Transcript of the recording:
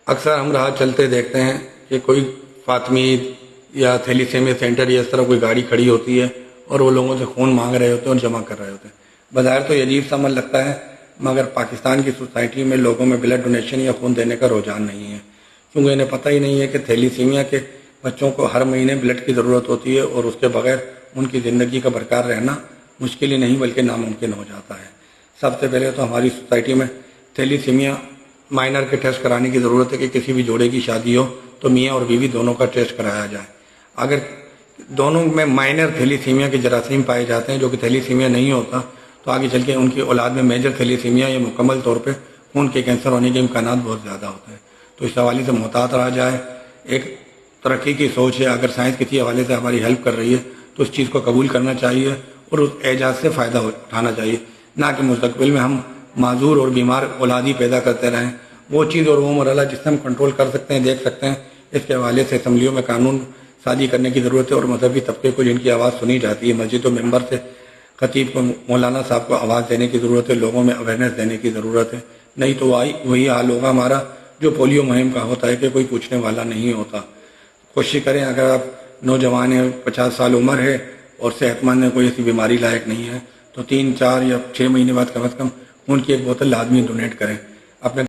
اکثر ہم راہ چلتے دیکھتے ہیں کہ کوئی فاطمی یا تھیلیسیمیا سینٹر یا اس طرح کوئی گاڑی کھڑی ہوتی ہے اور وہ لوگوں سے خون مانگ رہے ہوتے ہیں اور جمع کر رہے ہوتے ہیں۔ بظاہر تو یہ عجیب سا عمل لگتا ہے، مگر پاکستان کی سوسائٹی میں لوگوں میں بلڈ ڈونیشن یا خون دینے کا رجحان نہیں ہے، کیونکہ انہیں پتہ ہی نہیں ہے کہ تھیلیسیمیا کے بچوں کو ہر مہینے بلڈ کی ضرورت ہوتی ہے اور اس کے بغیر ان کی زندگی کا برقرار رہنا مشکل ہی نہیں بلکہ ناممکن ہو جاتا ہے۔ سب سے پہلے تو ہماری سوسائٹی میں تھیلیسیمیا مائنر کے ٹیسٹ کرانے کی ضرورت ہے کہ کسی بھی جوڑے کی شادی ہو تو میاں اور بیوی دونوں کا ٹیسٹ کرایا جائے۔ اگر دونوں میں مائنر تھیلیسیمیا کے جراثیم پائے جاتے ہیں جو کہ تھیلیسیمیا نہیں ہوتا، تو آگے چل کے ان کی اولاد میں میجر تھیلیسیمیا یا مکمل طور پہ خون کے کینسر ہونے کے امکانات بہت زیادہ ہوتے ہیں۔ تو اس حوالے سے محتاط رہا جائے۔ ایک ترقی کی سوچ ہے، اگر سائنس کسی حوالے سے ہماری ہیلپ کر رہی ہے تو اس چیز کو قبول کرنا چاہیے اور اس اعجاز سے فائدہ اٹھانا چاہیے، نہ کہ مستقبل میں ہم معذور اور بیمار اولادی پیدا کرتے رہیں۔ وہ چیز اور وہ مرحلہ جس سے ہم کنٹرول کر سکتے ہیں، دیکھ سکتے ہیں، اس کے حوالے سے اسمبلیوں میں قانون سازی کرنے کی ضرورت ہے اور مذہبی طبقے کو جن کی آواز سنی جاتی ہے، مسجد و ممبر سے خطیب کو، مولانا صاحب کو آواز دینے کی ضرورت ہے، لوگوں میں اویئرنیس دینے کی ضرورت ہے۔ نہیں تو وہی حال ہوگا ہمارا جو پولیو مہم کا ہوتا ہے کہ کوئی پوچھنے والا نہیں ہوتا۔ کوشش کریں، اگر آپ نوجوان ہیں، 50 سال عمر ہے اور صحت مند ہے، کوئی ایسی بیماری لائق نہیں ہے، تو 3، 4 یا 6 مہینے بعد کم از کم خون کی ایک بوتل لازمی ڈونیٹ کریں۔ اپنے